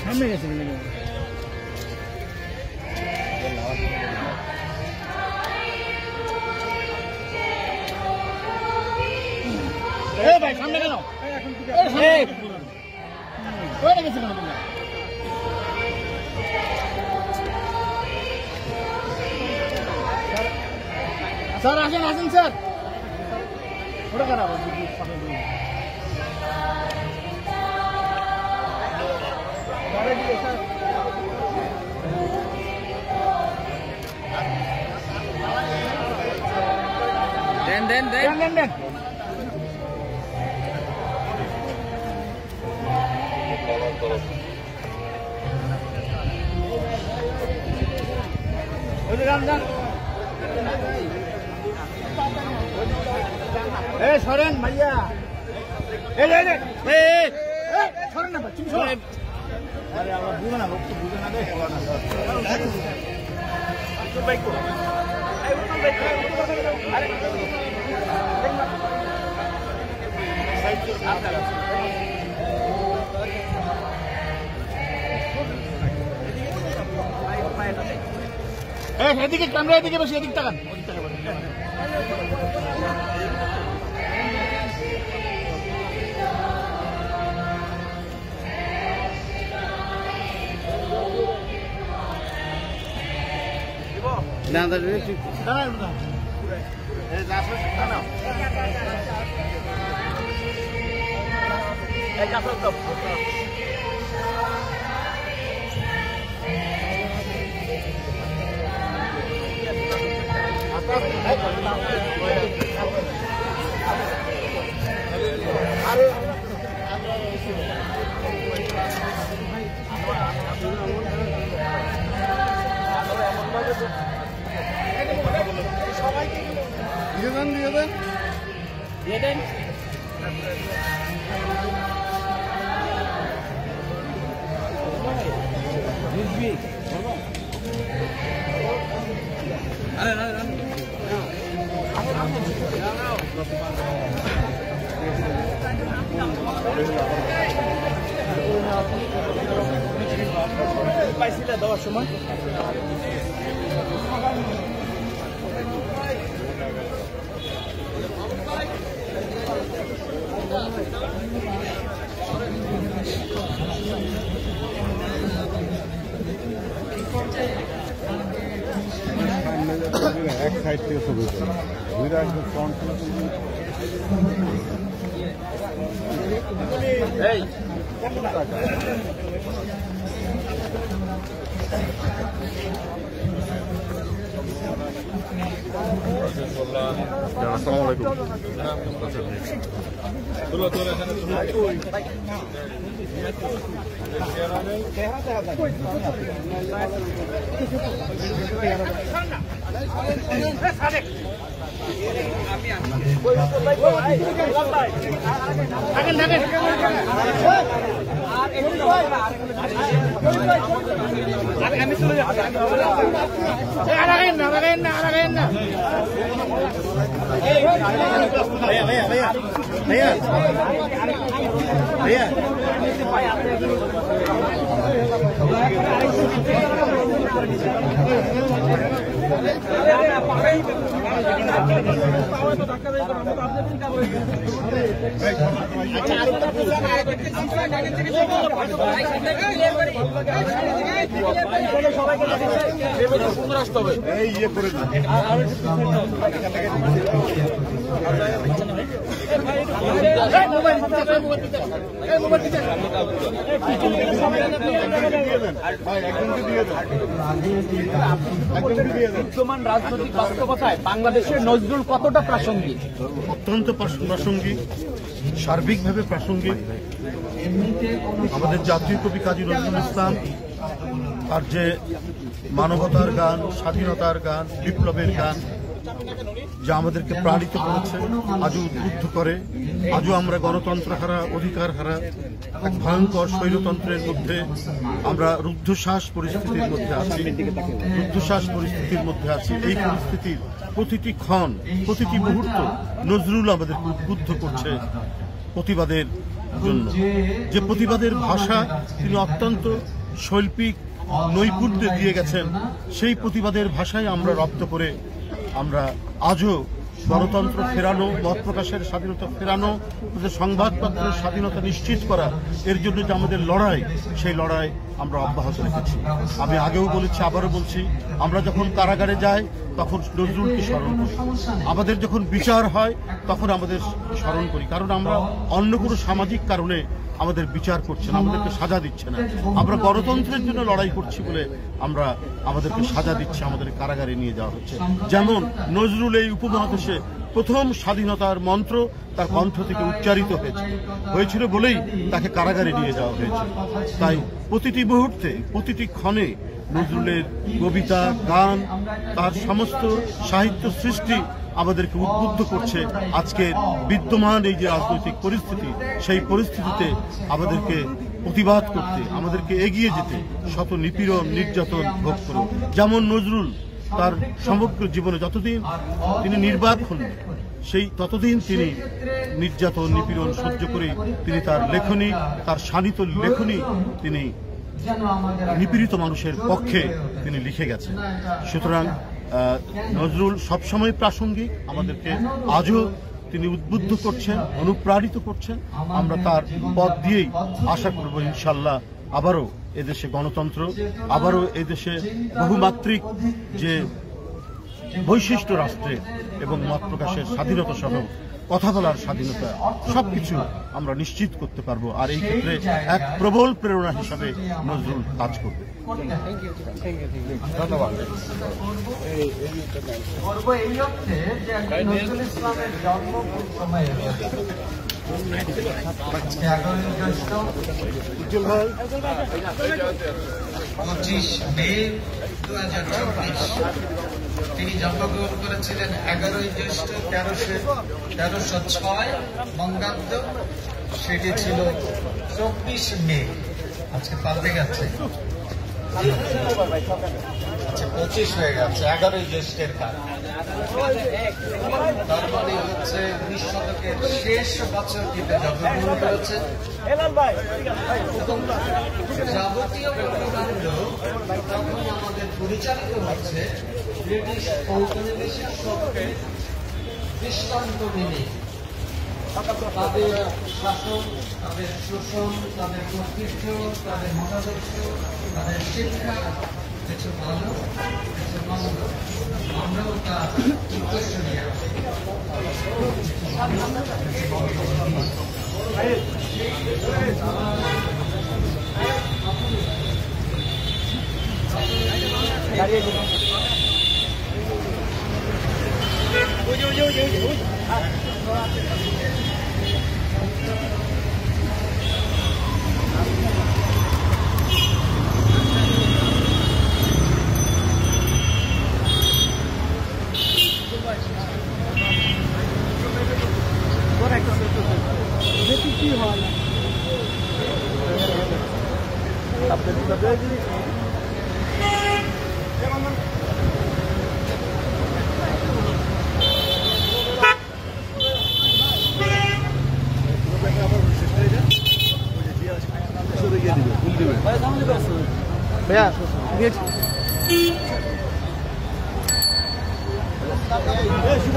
সামনে গেছে ভাই সামনে কেন গেছে কেন স্যার আসেন আসেন স্যার ওটা খারাপ দেন দেন দেন দেন দেন সরেন ভাইয়া সরেন না আরে আমরা বুঝে না লোক তো বুঝে না দেয় এদিকে ক্যামেরা এদিকে বসে এদিক তাকান না দাঁড়ান দিয়ে দেন পাইছিল দেওয়ার সময় এক সাইড থেকে ছবি দুইটা একদম ফ্রন্ট আসসালামু আলাইকুম আমি চলে যাবো না भैया भैया भैया भैया भैया বিদ্যমান রাজনৈতিক বাস্তবতায় বাংলাদেশের নজরুল কতটা প্রাসঙ্গিক? অত্যন্ত প্রাসঙ্গিক, সার্বিকভাবে প্রাসঙ্গিক। আমাদের জাতীয় কবি কাজী নজরুল ইসলাম আর যে মানবতার গান, স্বাধীনতার গান, বিপ্লবের গান, যা আমাদেরকে প্রাণিত করেছে, আজও উদ্বুদ্ধ করে। আজও আমরা গণতন্ত্র হারা, অধিকার হারা এক ভয়ঙ্কর স্বৈরতন্ত্রের মধ্যে আমরা রুদ্ধশ্বাস পরিস্থিতির মধ্যে আছি। এই পরিস্থিতির প্রতিটি ক্ষণ, প্রতিটি মুহূর্ত নজরুল আমাদেরকে উদ্বুদ্ধ করছে প্রতিবাদের জন্য। যে প্রতিবাদের ভাষা তিনি অত্যন্ত শৈল্পিক নৈপুণ্যে দিয়ে গেছেন, সেই প্রতিবাদের ভাষায় আমরা রপ্ত করে আমরা আজও গণতন্ত্র ফেরানো, মত প্রকাশের স্বাধীনতা ফেরানো, সংবাদপত্রের স্বাধীনতা নিশ্চিত করা, এর জন্য যে আমাদের লড়াই, সেই লড়াই আমরা অব্যাহত রেখেছি। আমি আগেও বলেছি, আবারও বলছি, আমরা যখন কারাগারে যাই তখন নজরুলকে স্মরণ করি, আমাদের যখন বিচার হয় তখন আমাদের স্মরণ করি, কারণ আমরা অন্য কোনো সামাজিক কারণে আমাদের বিচার করছে না, আমাদেরকে সাজা দিচ্ছে না। আমরা গণতন্ত্রের জন্য লড়াই করছি বলে আমাদেরকে সাজা দিচ্ছে, আমাদের কারাগারে নিয়ে যাওয়া হচ্ছে। যেমন নজরুল এই উপমহাদেশে প্রথম স্বাধীনতার মন্ত্র তার কণ্ঠ থেকে উচ্চারিত হয়েছিল বলেই তাকে কারাগারে নিয়ে যাওয়া হয়েছে। তাই প্রতিটি মুহূর্তে, প্রতিটি ক্ষণে নজরুলের কবিতা, গান, তার সমস্ত সাহিত্য সৃষ্টি আমাদেরকে উদ্বুদ্ধ করছে। আজকের বিদ্যমান এই যে রাজনৈতিক পরিস্থিতি, সেই পরিস্থিতিতে আমাদেরকে প্রতিবাদ করতে, আমাদেরকে এগিয়ে যেতে, শত নিপীড়ন, নির্যাতন ভোগ করে। যেমন নজরুল তার সমগ্র জীবনে যতদিন তিনি নির্বাক হন, ততদিন তিনি নির্যাতন, নিপীড়ন সহ্য করে তিনি তার লেখনী, তার শানিত লেখনী তিনি নিপীড়িত মানুষের পক্ষে তিনি লিখে গেছেন। সুতরাং নজরুল সবসময় প্রাসঙ্গিক, আমাদেরকে আজও তিনি উদ্বুদ্ধ করছেন, অনুপ্রাণিত করছেন। আমরা তার পথ দিয়েই আশা করব ইনশাল্লাহ আবারও এদেশে গণতন্ত্র, আবারও এদেশে বহুমাত্রিক যে বৈশিষ্ট্য রাষ্ট্রে এবং মত প্রকাশের স্বাধীনতা সহ কথা বলার স্বাধীনতা, সবকিছু আমরা নিশ্চিত করতে পারবো। আর এই ক্ষেত্রে এক প্রবল প্রেরণা হিসাবে নজরুল কাজ করবে। ধন্যবাদ। এই অর্থে যে নজরুল ইসলামের জন্ম কোন সময়ে হয়েছে? 11ই জ্যৈষ্ঠ 25 মে 2024। তিনি জন্মগ্রহণ করেছিলেন 11ই জ্যৈষ্ঠ 1306 বঙ্গাব্দ। সেটি ছিল 24 মে। আজকে পাল্টে গেছে, আচ্ছা 25 হয়ে গেছে, 11ই জ্যৈষ্ঠের কাল। তার মানে হচ্ছে 19 শতকের শেষ বছরটিতে জন্মগ্রহণ করেছে। যাবতীয় কর্মকাণ্ড তখন আমাদের পরিচালিত হচ্ছে ব্রিটিশ ঔপনিবেশিক শক্তির দৃষ্টান্ত মেনে। তাদের শাসন, তাদের শোষণ, তাদের কর্তৃত্ব, তাদের মতাদর্শ, তাদের শিক্ষা, কিছু ভালো, কিছু মন্দ, আমরাও তার উত্তরসূরি আছি। কি হয় ভাইয়া শুভ